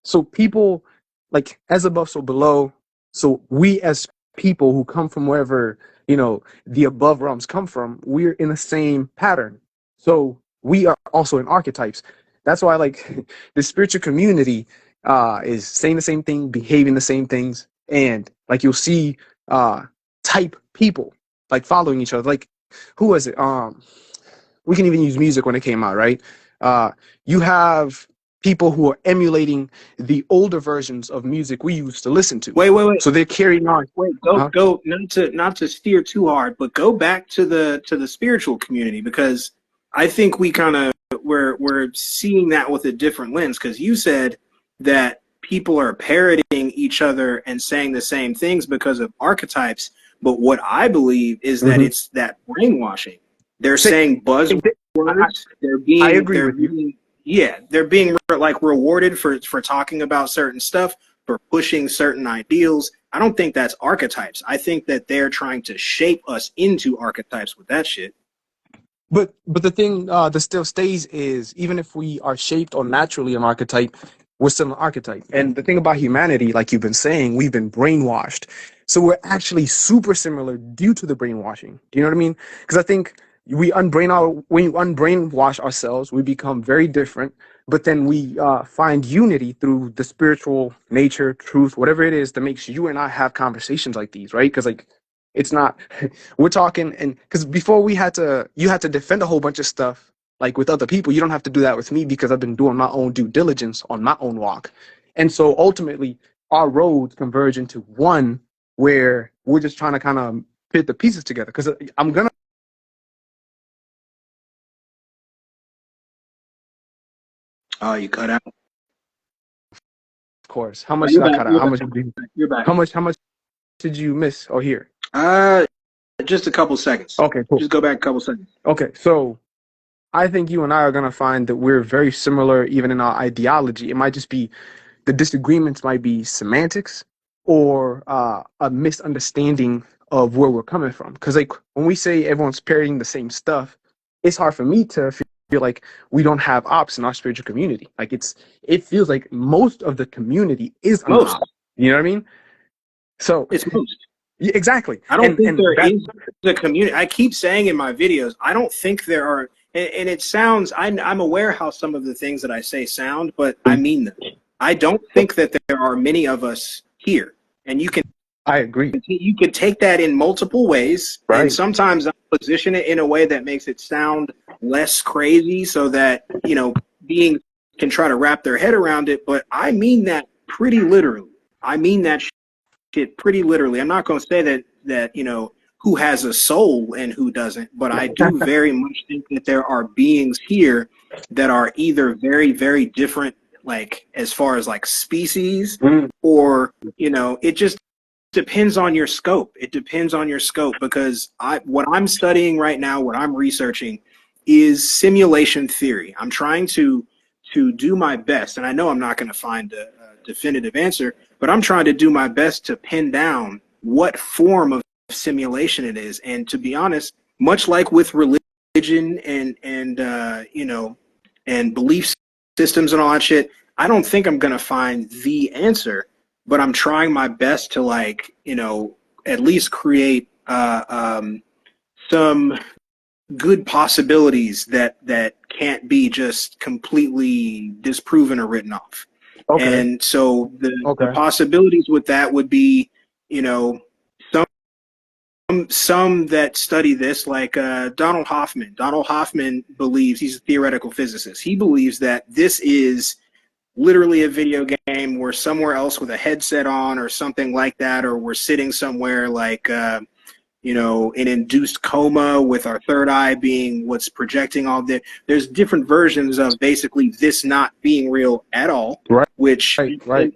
so people like as above, so below. So we as people who come from wherever the above realms come from, we're in the same pattern. So we are also in archetypes. That's why like the spiritual community is saying the same thing, behaving the same things, and like you'll see uh type people like following each other. Like who was it? We can even use music when it came out, right? You have people who are emulating the older versions of music we used to listen to. Wait. So they're carrying on. Wait, Uh-huh. go, not to steer too hard, but go back to the spiritual community, because I think we kind of we're seeing that with a different lens, because you said that people are parroting each other and saying the same things because of archetypes, but what I believe is that Hmm. it's that brainwashing. They're Say, saying I, buzzwords. I agree with you. Yeah, they're being like rewarded for talking about certain stuff, for pushing certain ideals. I don't think that's archetypes. I think that they're trying to shape us into archetypes with that shit. But the thing that still stays is even if we are shaped or naturally an archetype, we're still an archetype. And the thing about humanity, like you've been saying, we've been brainwashed. So we're actually super similar due to the brainwashing. Do you know what I mean? Because I think when you unbrainwash ourselves, we become very different. But then we find unity through the spiritual nature, truth, whatever it is that makes you and I have conversations like these, right? Because like it's not we're talking, and because before you had to defend a whole bunch of stuff like with other people. You don't have to do that with me because I've been doing my own due diligence on my own walk. And so ultimately our roads converge into one where we're just trying to kind of fit the pieces together. Because I'm gonna, Oh, you cut out. of course, how Oh, much you're did I back. cut out? You're back. You're back. How much did you miss or hear? Uh, just a couple seconds. Okay, cool. Just go back a couple seconds. Okay, so I think you and I are gonna find that we're very similar even in our ideology. It might just be the disagreements might be semantics or a misunderstanding of where we're coming from. Because like when we say everyone's parroting the same stuff, it's hard for me to feel like we don't have ops in our spiritual community. Like it feels like most of the community is an Most. op. You know what I mean? So It's most. yeah, exactly. I don't And think and there that is a community. I keep saying in my videos, I don't think there are, and it sounds, I'm aware how some of the things that I say sound, but I mean them. I don't think that there are many of us here. And I agree. you can take that in multiple ways, and Right. sometimes I position it in a way that makes it sound less crazy so that, beings can try to wrap their head around it, but I mean that pretty literally. I mean that shit pretty literally. I'm not going to say that who has a soul and who doesn't, but I do very much think that there are beings here that are either very, very different, like as far as like species, Mm. or it just depends on your scope. It depends on your scope, because what I'm studying right now, what I'm researching, is simulation theory. I'm trying to do my best, and I know I'm not going to find a definitive answer, but I'm trying to do my best to pin down what form of simulation it is. And to be honest, much like with religion and you know, and belief systems and all that shit, I don't think I'm going to find the answer, but I'm trying my best to, like, you know, at least create some good possibilities that can't be just completely disproven or written off. Okay. And so the Okay. possibilities with that would be, you know, some that study this, like Donald Hoffman. Donald Hoffman believes, he's a theoretical physicist. He believes that this is literally a video game. We're somewhere else with a headset on or something like that, or we're sitting somewhere like you know, an induced coma with our third eye being what's projecting all the. There's different versions of basically this not being real at all, Right. which Right.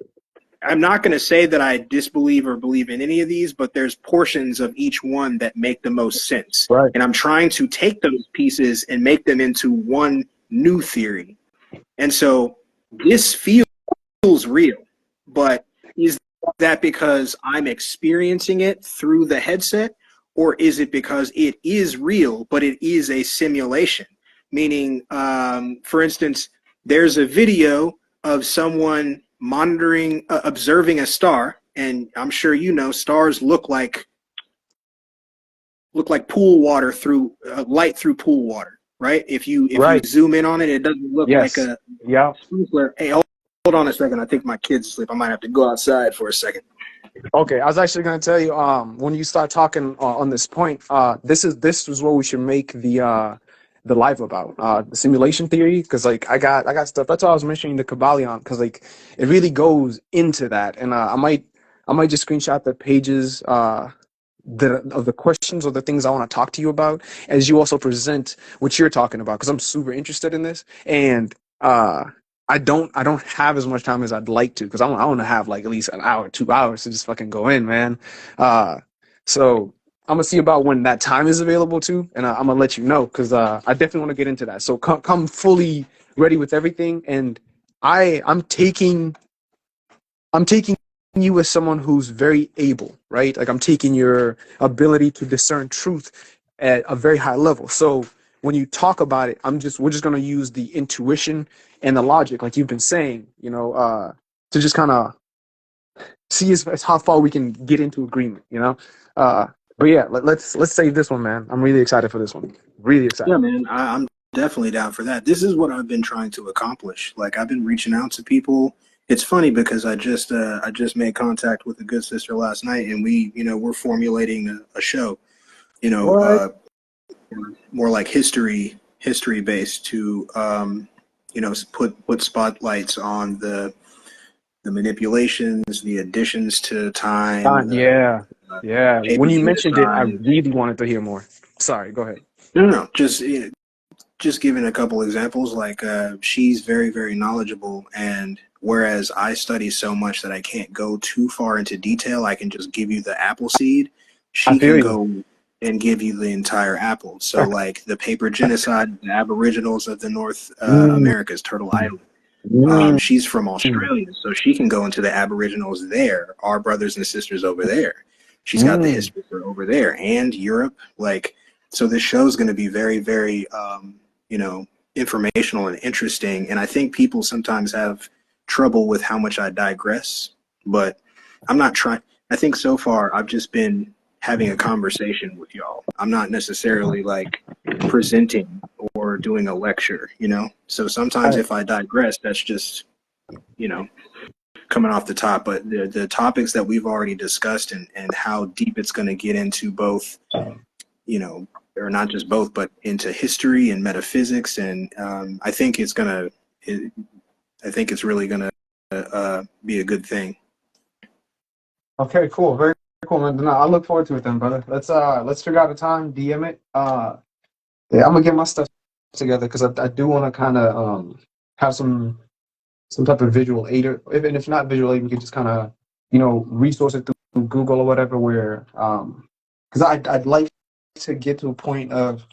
I'm not going to say that I disbelieve or believe in any of these, but there's portions of each one that make the most sense. Right. And I'm trying to take those pieces and make them into one new theory. And so this feels real, but is that because I'm experiencing it through the headset, or is it because it is real, but it is a simulation? Meaning, for instance, there's a video of someone monitoring, observing a star, and I'm sure you know stars look like pool water through light through pool water, right? If you Right. zoom in on it, it doesn't look like Yes. a Yeah. sprinkler. Hey, hold on a second. I think my kid's asleep. I might have to go outside for a second. Okay, I was actually going to tell you, when you start talking on this point, this is what we should make the live about, the simulation theory, because like I got stuff. That's why I was mentioning the Kabbalion, because like it really goes into that, and I might just screenshot the pages of the questions or the things I want to talk to you about, as you also present what you're talking about, because I'm super interested in this, and I don't have as much time as I'd like to, because I want to have like at least an hour, 2 hours to just fucking go in, man. So I'm gonna see about when that time is available too, and I'm gonna let you know, because I definitely want to get into that. So come fully ready with everything, and I'm taking you as someone who's very able, right? Like I'm taking your ability to discern truth at a very high level. So when you talk about it, we're just gonna use the intuition and the logic, like you've been saying, to just kind of see as how far we can get into agreement. But yeah, let's save this one, man. I'm really excited for this one. Really Yeah, excited. man, I'm definitely down for that. This is what I've been trying to accomplish. Like, I've been reaching out to people. It's funny because I just made contact with a good sister last night, and we're formulating a show. You know, What? more like history based to put spotlights on the manipulations, the additions to time, the Yeah, yeah. paper When you mentioned it, I genocide. really wanted to hear more. Sorry, go ahead. No, just giving a couple examples, like she's very, very knowledgeable, and whereas I study so much that I can't go too far into detail, I can just give you the apple seed. I She feel can you. go and give you the entire apple. So, like the paper genocide, the Aboriginals of the North Mm, Americas, Turtle Island. mm, She's from mm, Australia, so she can go into the Aboriginals there, our brothers and sisters over there. She's got the mm. history for over there and Europe. Like, so this show is going to be very, very, you know, informational and interesting. And I think people sometimes have trouble with how much I digress, but I'm not trying. I think so far I've just been having a conversation with y'all. I'm not necessarily like presenting or doing a lecture, you know? So sometimes Right. if I digress, that's just, you know, coming off the top. But the topics that we've already discussed and how deep it's going to get into both, you know, or not just both, but into history and metaphysics. And I think I think it's really going to be a good thing. Okay, cool. Very cool, man. No, I look forward to it then, brother. Let's figure out a time, DM it. Yeah, I'm gonna get my stuff together, because I do want to kind of have some type of visual aid, or if not visual aid, we can just kind of resource it through through Google or whatever, where because I'd like to get to a point of,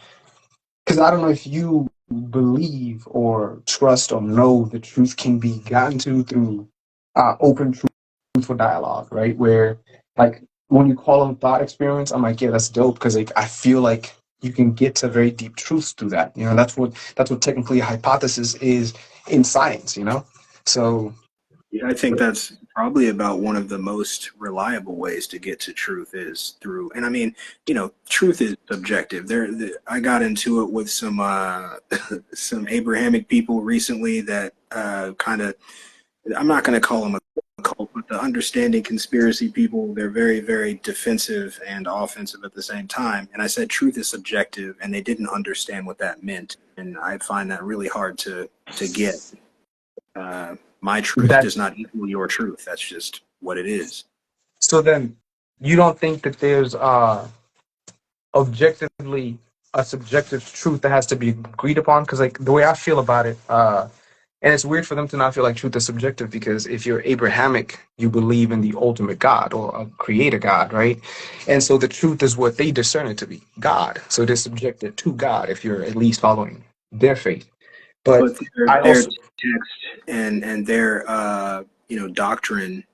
because I don't know if you believe or trust or know the truth can be gotten to through open truthful dialogue, right? Where, like, when you call them thought experiments, I'm like, yeah, that's dope, because like I feel like you can get to very deep truths through that. You know, that's what technically a hypothesis is in science. You know, so Yeah, I think that's probably about one of the most reliable ways to get to truth is through, and I mean, truth is subjective. I got into it with some some Abrahamic people recently that kind of, I'm not going to call them a cult, but the understanding conspiracy people, they're very, very defensive and offensive at the same time. And I said truth is subjective, and they didn't understand what that meant, and I find that really hard to get. My truth that does not equal your truth. That's just what it is. so then you don't think that there's objectively a subjective truth that has to be agreed upon? Because like the way I feel about it, and it's weird for them to not feel like truth is subjective, because if you're Abrahamic, you believe in the ultimate God or a creator God, right? And so the truth is what they discern it to be, God. So it is subjected to God if you're at least following their faith. But But I their also, text and their doctrine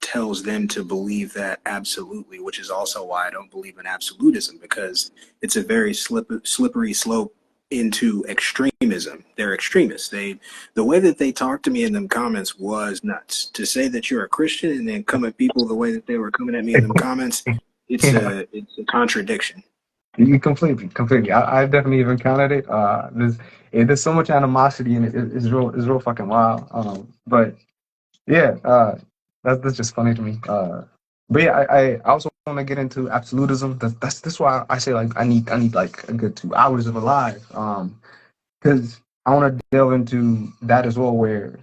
tells them to believe that absolutely, which is also why I don't believe in absolutism, because it's a very slippery slope into extremism. They're extremists. The way that they talked to me in them comments was nuts. To say that you're a Christian and then come at people the way that they were coming at me in them comments, it's a contradiction. you completely. I've definitely even encountered it. There's so much animosity in it. It's real fucking wild. But yeah, that's just funny to me. But yeah, I also want to get into absolutism. That's why I say like I need like a good 2 hours of a live. Because I want to delve into that as well. Where,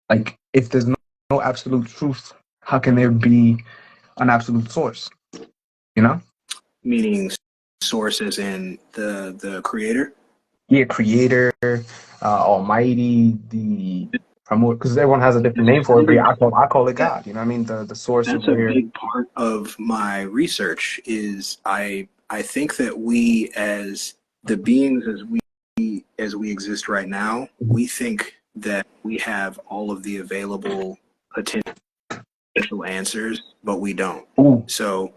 like, if there's no absolute truth, how can there be an absolute source? You know? Meaning sources in the creator. Yeah, creator, almighty, the primordial, because everyone has a different name for it, but yeah, I call it God. You know what I mean? The source of That's a where. big part of my research is I think that we as the beings as we exist right now, we think that we have all of the available potential answers, but we don't. Ooh, So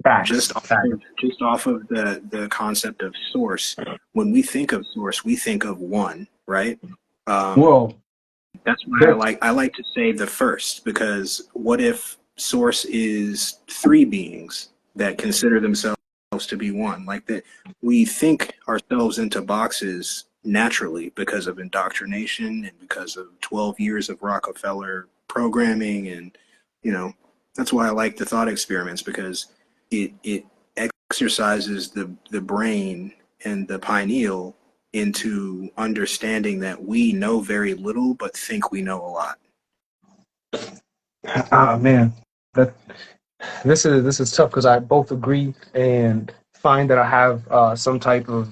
facts, facts. just off of the concept of source, when we think of source, we think of one, right? Um, Well, that's why I there, like to say the first, because what if source is three beings that consider themselves to be one? Like that, we think ourselves into boxes naturally because of indoctrination and because of 12 years of Rockefeller programming, and you know that's why I like the thought experiments, because it exercises the brain and the pineal into understanding that we know very little but think we know a lot. man, that this is tough because I both agree and find that I have some type of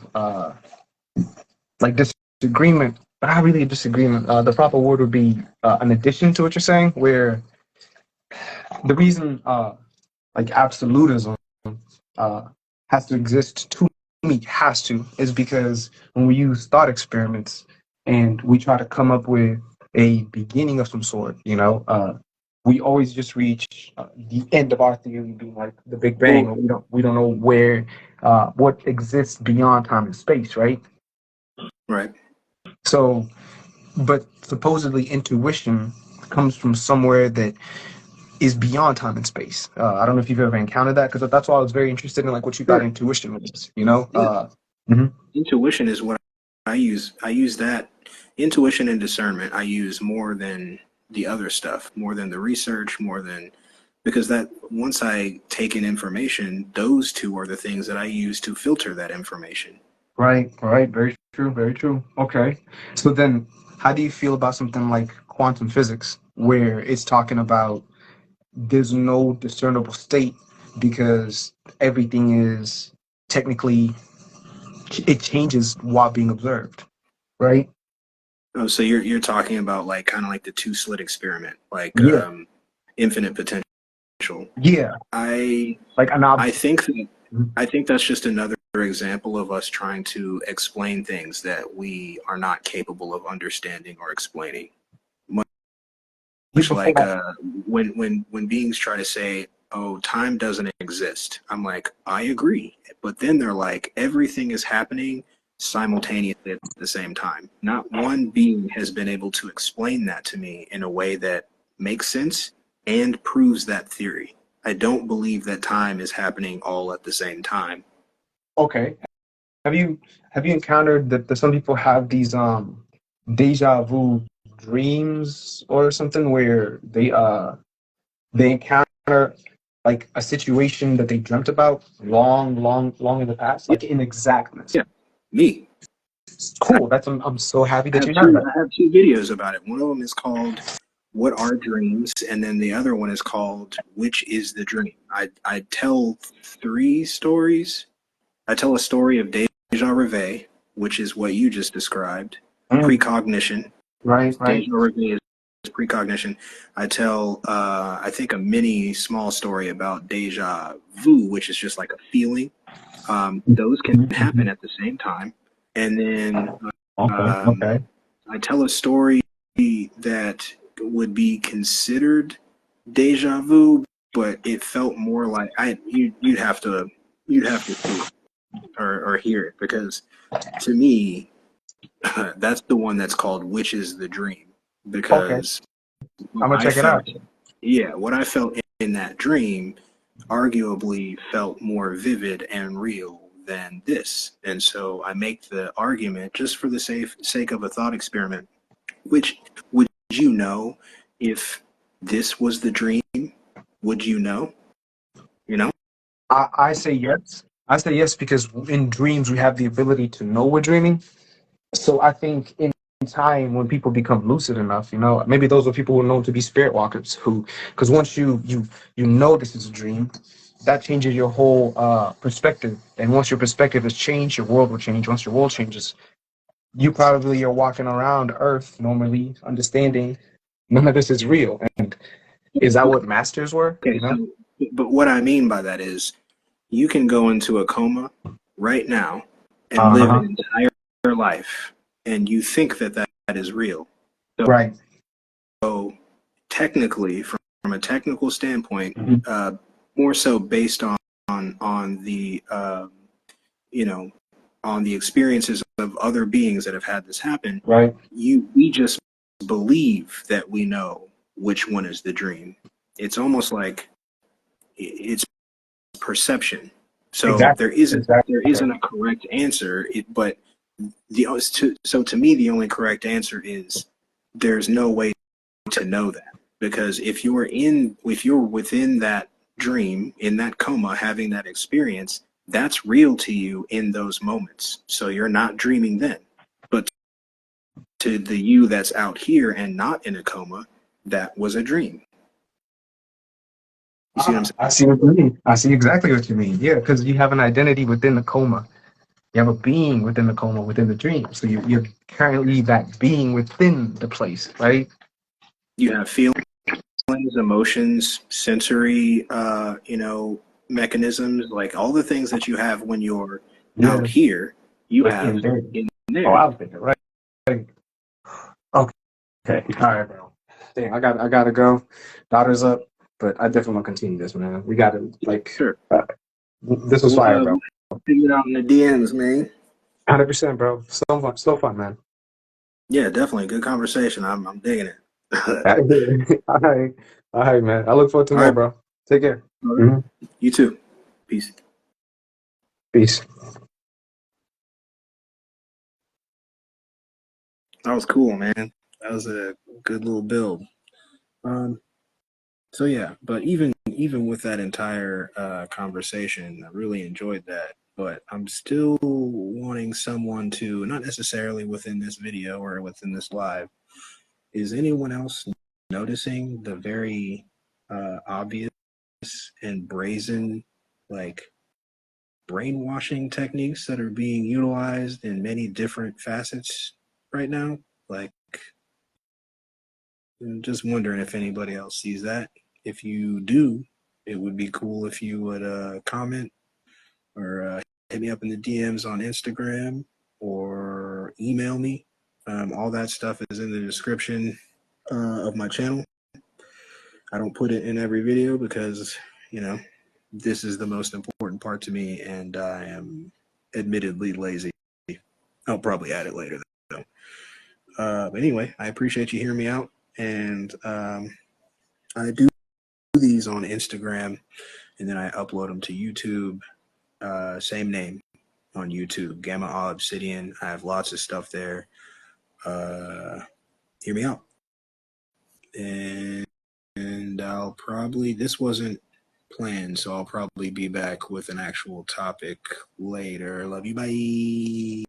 like disagreement, but not really a disagreement. The proper word would be an addition to what you're saying, where the reason like absolutism uh, has to exist to me has to is because when we use thought experiments and we try to come up with a beginning of some sort, we always just reach the end of our theory being like the Big Bang, Well, or we don't know where what exists beyond time and space, right? right. So, but supposedly intuition comes from somewhere that is beyond time and space. I don't know if you've ever encountered that, because that's why I was very interested in like what you thought Sure. intuition was. You know? Yeah. Mhm. Intuition is what I use. I use that intuition and discernment. I use more than the other stuff, more than the research, more than, because that once I take in information, those two are the things that I use to filter that information. Right, right. Very true, very true. Okay. So then, how do you feel about something like quantum physics, where it's talking about there's no discernible state because everything is technically, it changes while being observed, right? Oh, so you're talking about like kind of like the two slit experiment, like Yeah. infinite potential Yeah, I like an I object. think that I think that's just another example of us trying to explain things that we are not capable of understanding or explaining. Much Before like when beings try to say, "Oh, time doesn't exist," I'm like, I agree, but then they're like, everything is happening simultaneously at the same time. Not one being has been able to explain that to me in a way that makes sense and proves that theory. I don't believe that time is happening all at the same time. okay, have you encountered that some people have these deja vu dreams or something where they encounter like a situation that they dreamt about long in the past, Yeah, like in exactness. yeah, me. I Cool. I'm so happy that have you have two. that. I have two videos about it. One of them is called "What Are Dreams," and then the other one is called "Which is the Dream." I tell three stories. I tell a story of deja reveille, which is what you just described, Mm, precognition. right, right. Deja reveille is precognition. I tell, I think, a mini small story about deja vu, which is just like a feeling. Those can Mhm, happen mhm. at the same time. And then Okay, um, okay. I tell a story that would be considered deja vu, but it felt more like you'd have to see it or hear it, because to me that's the one that's called "Which is the Dream," Okay. because what I'm gonna I check it felt, out. yeah, what I felt in that dream arguably felt more vivid and real than this. And so I make the argument, just for the sake of a thought experiment, which would you know if this was the dream? Would you know? You know? I say yes. I say yes because in dreams we have the ability to know we're dreaming. So I think in time when people become lucid enough, maybe those are people who are known to be spirit walkers who, because once you know this is a dream, that changes your whole perspective. And once your perspective has changed, your world will change. Once your world changes, you probably are walking around Earth normally, understanding none of this is real. And is that what masters were? Okay, so, but what I mean by that is you can go into a coma right now and live Uh-huh. an entire life, and you think that that is real. Right. So technically, from a technical standpoint, Mhm. more so based on the you know on the experiences of other beings that have had this happen, Right. we just believe that we know which one is the dream. It's almost like it's perception. So Exactly. Exactly. there isn't a correct answer, but so to me the only correct answer is there's no way to know that, because if you're within that dream, in that coma, having that experience, that's real to you in those moments, so you're not dreaming then. But to the you that's out here and not in a coma, that was a dream. You see what I'm saying? I see what you mean. I see exactly what you mean. Yeah, because you have an identity within the coma. You have a being within the coma, within the dream. So you're currently that being within the place, right? You have feelings, emotions, sensory mechanisms, like all the things that you have when you're out Yeah. here, you But have in there. in Oh, there. out there, right? Okay. Okay. All right, bro. Dang, I gotta go. Daughter's up, but I definitely want to continue this, man. We gotta Sure. this was We'll fire, bro. figure it out in the DMs, man. 100%, bro. So fun, man. Yeah, definitely. Good conversation. I'm digging it. All All right. All right, man. I look forward to more, right. bro. Take care. All right. Mhm. You too. Peace. Peace. That was cool, man. That was a good little build. Um, so yeah, but even with that entire conversation, I really enjoyed that. But I'm still wanting someone to, not necessarily within this video or within this live, is anyone else noticing the very obvious and brazen, like, brainwashing techniques that are being utilized in many different facets right now? Like, I'm just wondering if anybody else sees that. If you do, it would be cool if you would comment or hit me up in the DMs on Instagram or email me. All that stuff is in the description of my channel. I don't put it in every video because, you know, this is the most important part to me, and I am admittedly lazy. I'll probably add it later, though. But anyway, I appreciate you hearing me out, and I do these on Instagram, and then I upload them to YouTube. Same name on YouTube, gammaauobsidian. I have lots of stuff there. Hear me out. And I'll probably, this wasn't planned, so I'll probably be back with an actual topic later. Love you, bye.